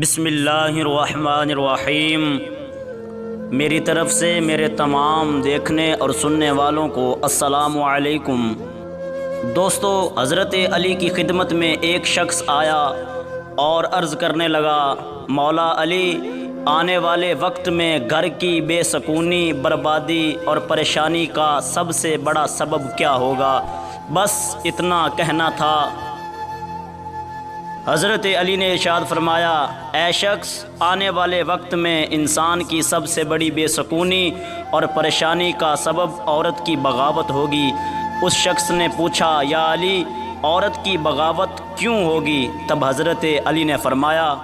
بسم اللہ الرحمن الرحیم۔ میری طرف سے میرے تمام دیکھنے اور سننے والوں کو السلام علیکم۔ دوستو، حضرت علی کی خدمت میں ایک شخص آیا اور عرض کرنے لگا، مولا علی، آنے والے وقت میں گھر کی بے سکونی، بربادی اور پریشانی کا سب سے بڑا سبب کیا ہوگا؟ بس اتنا کہنا تھا۔ حضرت علی نے ارشاد فرمایا، اے شخص، آنے والے وقت میں انسان کی سب سے بڑی بے سکونی اور پریشانی کا سبب عورت کی بغاوت ہوگی۔ اس شخص نے پوچھا، یا علی، عورت کی بغاوت کیوں ہوگی؟ تب حضرت علی نے فرمایا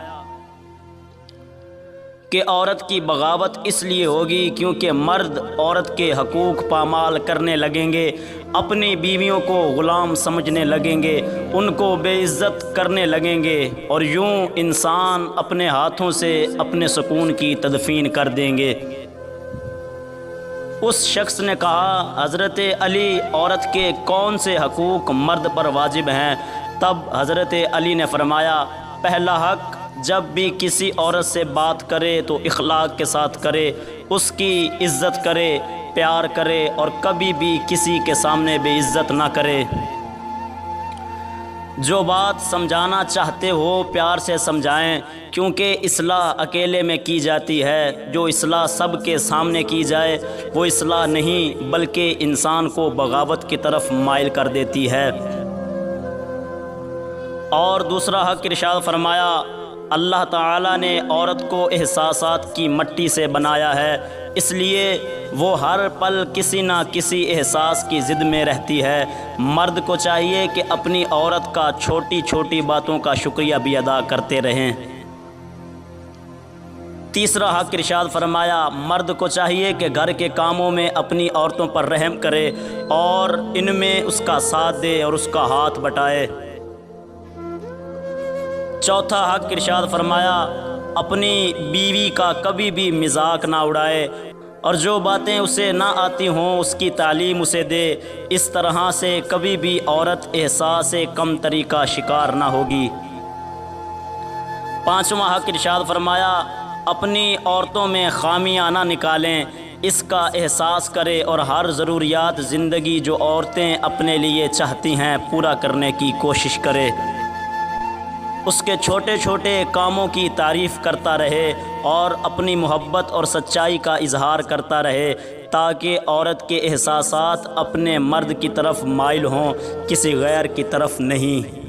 کہ عورت کی بغاوت اس لیے ہوگی کیونکہ مرد عورت کے حقوق پامال کرنے لگیں گے، اپنی بیویوں کو غلام سمجھنے لگیں گے، ان کو بے عزت کرنے لگیں گے، اور یوں انسان اپنے ہاتھوں سے اپنے سکون کی تدفین کر دیں گے۔ اس شخص نے کہا، حضرت علی، عورت کے کون سے حقوق مرد پر واجب ہیں؟ تب حضرت علی نے فرمایا، پہلا حق، جب بھی کسی عورت سے بات کرے تو اخلاق کے ساتھ کرے، اس کی عزت کرے، پیار کرے، اور کبھی بھی کسی کے سامنے بے عزت نہ کرے۔ جو بات سمجھانا چاہتے ہو پیار سے سمجھائیں، کیونکہ اصلاح اکیلے میں کی جاتی ہے۔ جو اصلاح سب کے سامنے کی جائے وہ اصلاح نہیں، بلکہ انسان کو بغاوت کی طرف مائل کر دیتی ہے۔ اور دوسرا حق ارشاد فرمایا، اللہ تعالیٰ نے عورت کو احساسات کی مٹی سے بنایا ہے، اس لیے وہ ہر پل کسی نہ کسی احساس کی ضد میں رہتی ہے۔ مرد کو چاہیے کہ اپنی عورت کا چھوٹی چھوٹی باتوں کا شکریہ بھی ادا کرتے رہیں۔ تیسرا حق ارشاد فرمایا، مرد کو چاہیے کہ گھر کے کاموں میں اپنی عورتوں پر رحم کرے اور ان میں اس کا ساتھ دے اور اس کا ہاتھ بٹائے۔ چوتھا حق ارشاد فرمایا، اپنی بیوی کا کبھی بھی مذاق نہ اڑائے، اور جو باتیں اسے نہ آتی ہوں اس کی تعلیم اسے دے۔ اس طرح سے کبھی بھی عورت احساس کمتری کا شکار نہ ہوگی۔ پانچواں حق ارشاد فرمایا، اپنی عورتوں میں خامیاں نہ نکالیں، اس کا احساس کرے اور ہر ضروریات زندگی جو عورتیں اپنے لیے چاہتی ہیں پورا کرنے کی کوشش کرے۔ اس کے چھوٹے چھوٹے کاموں کی تعریف کرتا رہے اور اپنی محبت اور سچائی کا اظہار کرتا رہے، تاکہ عورت کے احساسات اپنے مرد کی طرف مائل ہوں، کسی غیر کی طرف نہیں۔